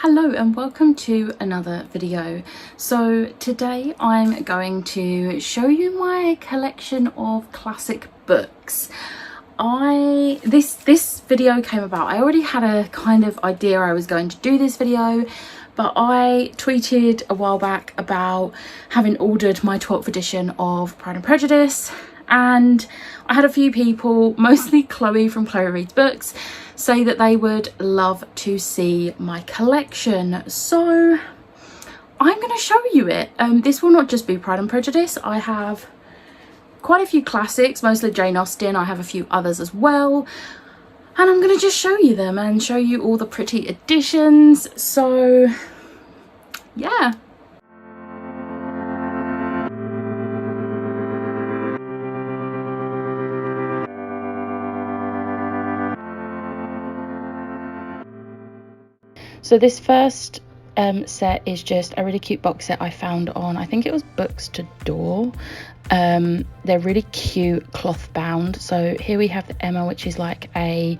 Hello and welcome to another video. So today I'm going to show you my collection of classic books. This video came about, I already had a kind of idea I was going to do this video, but I tweeted a while back about having ordered my 12th edition of Pride and Prejudice, and I had a few people, mostly Chloe from Chloe Reads Books, say that they would love to see my collection. So I'm going to show you it. This will not just be Pride and Prejudice. I have quite a few classics, mostly Jane Austen. I have a few others as well. And I'm going to just show you them and show you all the pretty editions. So yeah. So this first set is just a really cute box set I found on, I think it was Books to Door. They're really cute, cloth bound. So here we have the Emma, which is like a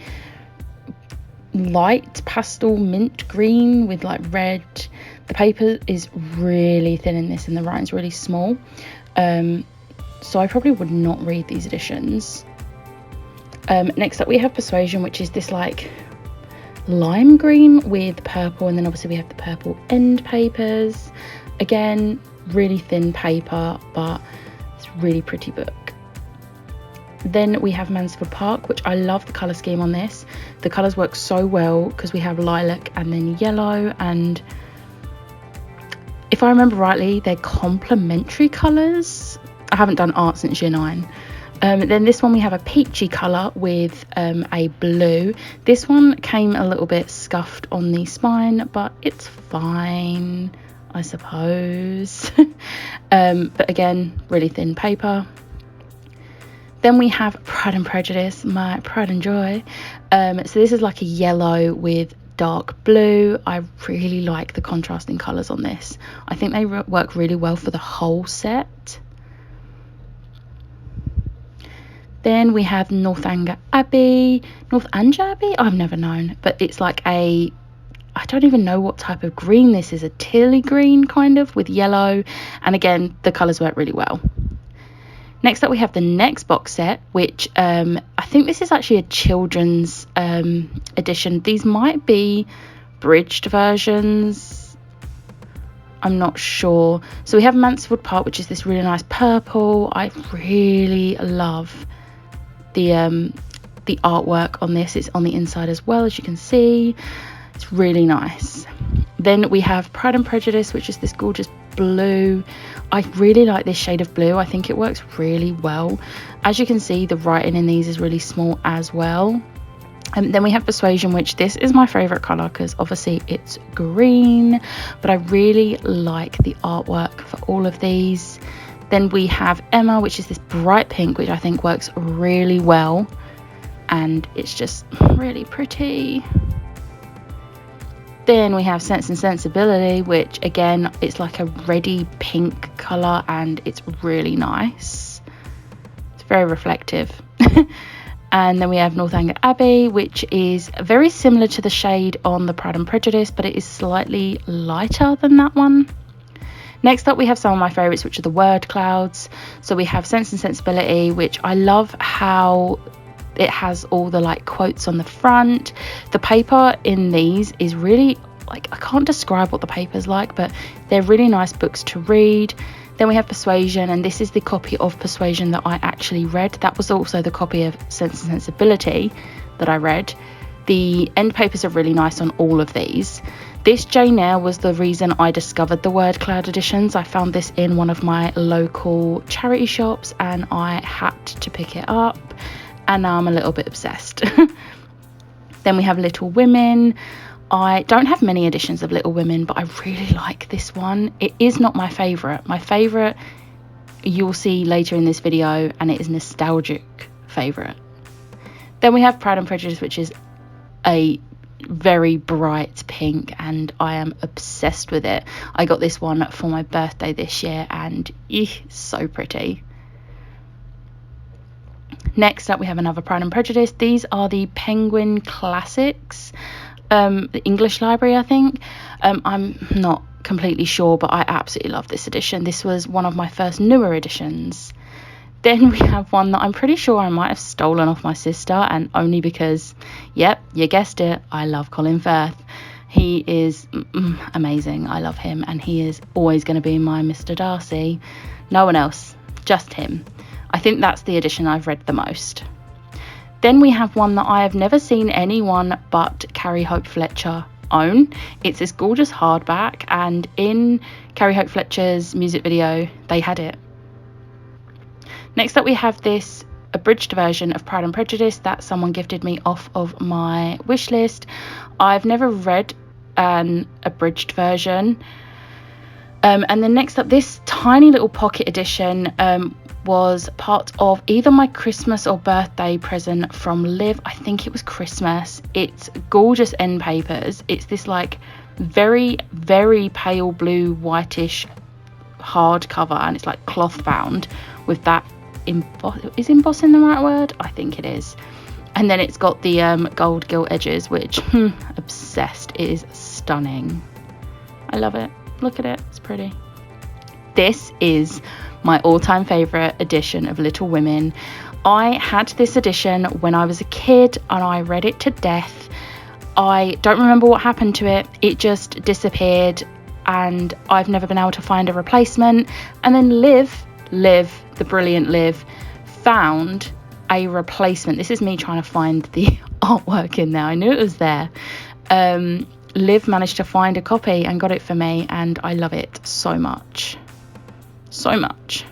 light pastel mint green with like red. The paper is really thin in this and the writing's really small. So I probably would not read these editions. Next up we have Persuasion, which is this like lime green with purple, and then obviously we have the purple end papers. Again, really thin paper, but it's a really pretty book. Then we have Mansfield Park, which I love the colour scheme on this. The colours work so well because we have lilac and then yellow, and if I remember rightly, they're complementary colours. I haven't done art since year 9. Then this one we have a peachy colour with a blue. This one came a little bit scuffed on the spine, but it's fine, I suppose. But again, really thin paper. Then we have Pride and Prejudice, my pride and joy. So this is like a yellow with dark blue. I really like the contrasting colours on this. I think they work really well for the whole set. Then we have Northanger Abbey. I've never known, but it's like I don't even know what type of green this is, a tealy green kind of with yellow, and again the colours work really well. Next up we have the next box set, which I think this is actually a children's edition. These might be bridged versions, I'm not sure. So we have Mansfield Park, which is this really nice purple. I really love the artwork on this. It's on the inside as well, as you can see. It's really nice. Then we have Pride and Prejudice, which is this gorgeous blue. I really like this shade of blue. I think it works really well. As you can see, the writing in these is really small as well. And then we have Persuasion, which this is my favorite color because obviously it's green, but I really like the artwork for all of these. Then we have Emma, which is this bright pink, which I think works really well, and it's just really pretty. Then we have Sense and Sensibility, which again, it's like a reddy pink colour and it's really nice. It's very reflective. And then we have Northanger Abbey, which is very similar to the shade on the Pride and Prejudice, but it is slightly lighter than that one. Next up we have some of my favourites, which are the word clouds. So we have Sense and Sensibility, which I love how it has all the like quotes on the front. The paper in these is really like, I can't describe what the paper's like, but they're really nice books to read. Then we have Persuasion, and this is the copy of Persuasion that I actually read. That was also the copy of Sense and Sensibility that I read. The end papers are really nice on all of these. This Jane Eyre was the reason I discovered the word cloud editions. I found this in one of my local charity shops and I had to pick it up, and now I'm a little bit obsessed. Then we have Little Women. I don't have many editions of Little Women, but I really like this one. It is not my favourite. My favourite you'll see later in this video, and it is nostalgic favourite. Then we have Pride and Prejudice, which is a very bright pink, and I am obsessed with it. I got this one for my birthday this year, and so pretty. Next up we have another Pride and Prejudice. These are the Penguin Classics, the English library, I think. I'm not completely sure, but I absolutely love this edition. This was one of my first newer editions. Then we have one that I'm pretty sure I might have stolen off my sister, and only because, yep, you guessed it, I love Colin Firth. He is amazing. I love him, and he is always going to be my Mr. Darcy. No one else, just him. I think that's the edition I've read the most. Then we have one that I have never seen anyone but Carrie Hope Fletcher own. It's this gorgeous hardback, and in Carrie Hope Fletcher's music video, they had it. Next up, we have this abridged version of Pride and Prejudice that someone gifted me off of my wish list. I've never read an abridged version. And then next up, this tiny little pocket edition was part of either my Christmas or birthday present from Liv. I think it was Christmas. It's gorgeous end papers. It's this like very, very pale blue, whitish hardcover, and it's like cloth bound with that is embossing the right word? I think it is. And then it's got the gold gilt edges, which obsessed. It is stunning. I love it. Look at it, it's pretty. This is my all-time favorite edition of Little Women. I had this edition when I was a kid and I read it to death. I don't remember what happened to it. It just disappeared, and I've never been able to find a replacement. And then Liv, the brilliant Liv, found a replacement. This is me trying to find the artwork in there. I knew it was there. Liv managed to find a copy and got it for me, and I love it so much. So much.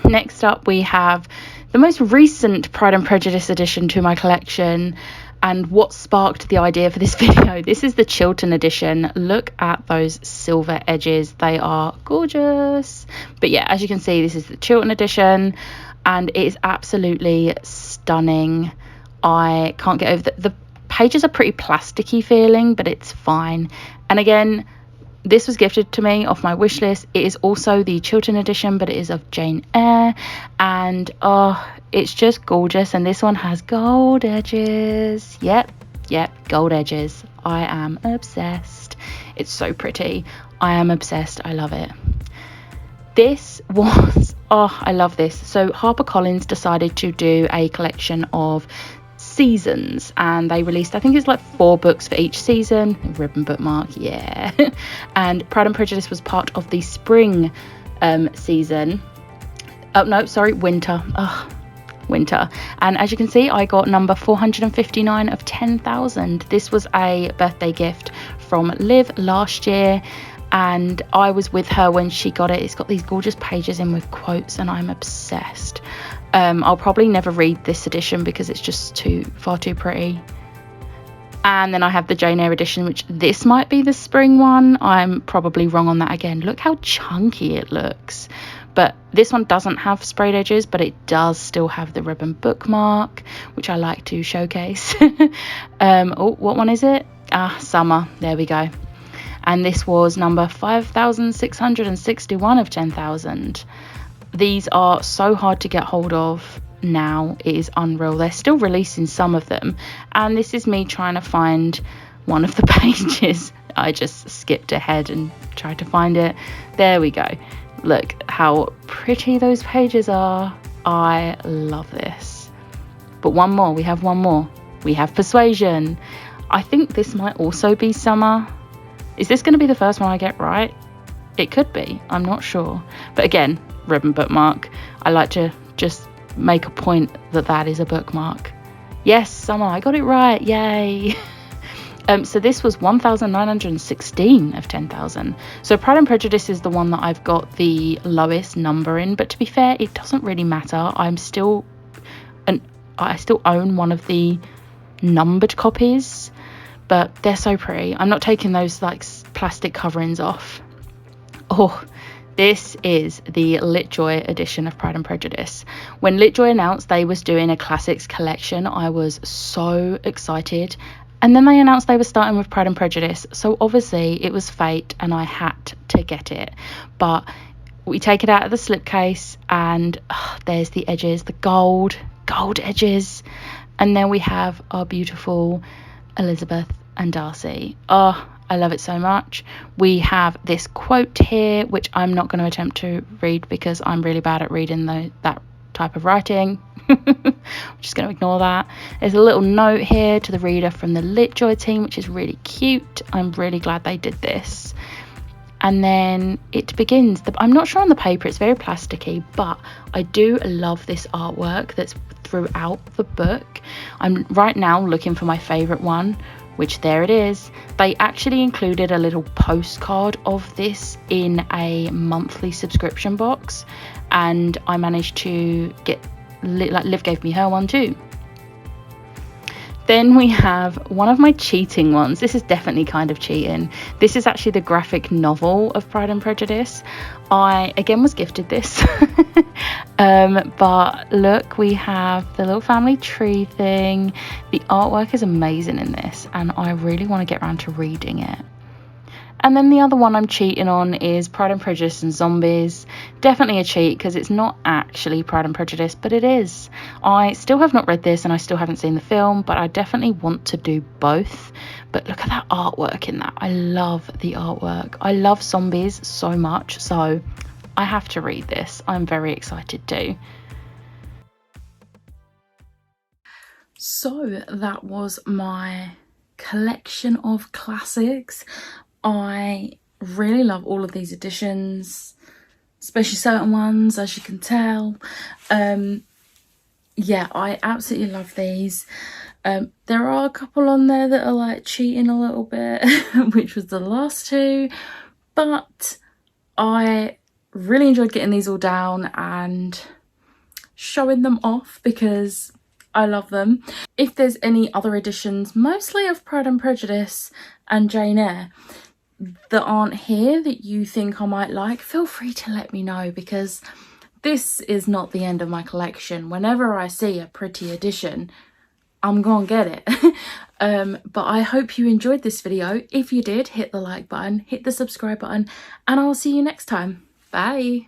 Next up, we have the most recent Pride and Prejudice edition to my collection, and what sparked the idea for this video. This is the Chiltern edition. Look at those silver edges. They are gorgeous. But yeah, as you can see, this is the Chiltern edition, and it is absolutely stunning. I can't get over the pages are pretty plasticky feeling, but it's fine. And again, this was gifted to me off my wish list. It is also the Chiltern edition, but it is of Jane Eyre, and it's just gorgeous. And this one has gold edges. Yep, gold edges. I am obsessed. It's so pretty. I am obsessed. I love it. This was, I love this. So HarperCollins decided to do a collection of seasons, and they released, I think it's like 4 books for each season. Ribbon bookmark, yeah. And Pride and Prejudice was part of the spring season. Oh no, sorry, winter. Winter. And as you can see, I got number 459 of 10,000. This was a birthday gift from Liv last year, and I was with her when she got it. It's got these gorgeous pages in with quotes, and I'm obsessed. I'll probably never read this edition because it's just far too pretty. And then I have the Jane Eyre edition, which this might be the spring one. I'm probably wrong on that again. Look how chunky it looks. But this one doesn't have sprayed edges, but it does still have the ribbon bookmark, which I like to showcase. What one is it? Summer. There we go. And this was number 5,661 of 10,000. These are so hard to get hold of now. It is unreal. They're still releasing some of them, and this is me trying to find one of the pages. I just skipped ahead and tried to find it. There we go. Look how pretty those pages are. I love this. But one more. We have one more. We have Persuasion. I think this might also be summer. Is this going to be the first one I get right? It could be. I'm not sure. But again, ribbon bookmark. I like to just make a point that is a bookmark. Yes, summer. I got it right. Yay. So this was 1,916 of 10,000. So Pride and Prejudice is the one that I've got the lowest number in. But to be fair, it doesn't really matter. I still own one of the numbered copies, but they're so pretty. I'm not taking those like plastic coverings off. This is the LitJoy edition of Pride and Prejudice. When LitJoy announced they was doing a classics collection, I was so excited. And then they announced they were starting with Pride and Prejudice. So obviously it was fate and I had to get it. But we take it out of the slipcase, and there's the edges, the gold edges. And then we have our beautiful Elizabeth and Darcy. Oh, I love it so much. We have this quote here, which I'm not going to attempt to read because I'm really bad at reading that type of writing. I'm just going to ignore that. There's a little note here to the reader from the LitJoy team, which is really cute. I'm really glad they did this. And then it begins. I'm not sure on the paper, it's very plasticky, but I do love this artwork that's throughout the book. I'm right now looking for my favourite one, which there it is. They actually included a little postcard of this in a monthly subscription box, and I managed to get, like, Liv gave me her one too. Then we have one of my cheating ones. This is definitely kind of cheating. This is actually the graphic novel of Pride and Prejudice. I, again, was gifted this. But look, we have the little family tree thing. The artwork is amazing in this, and I really want to get around to reading it. And then the other one I'm cheating on is Pride and Prejudice and Zombies. Definitely a cheat because it's not actually Pride and Prejudice, but it is. I still have not read this and I still haven't seen the film, but I definitely want to do both. But look at that artwork in that. I love the artwork. I love zombies so much, so I have to read this. I'm very excited too. So that was my collection of classics. I really love all of these editions, especially certain ones, as you can tell. Yeah, I absolutely love these. There are a couple on there that are like cheating a little bit, which was the last two, but I really enjoyed getting these all down and showing them off because I love them. If there's any other editions, mostly of Pride and Prejudice and Jane Eyre, that aren't here that you think I might like, feel free to let me know, because this is not the end of my collection. Whenever I see a pretty edition, I'm gonna get it. But I hope you enjoyed this video. If you did, hit the like button, hit the subscribe button, and I will see you next time. Bye.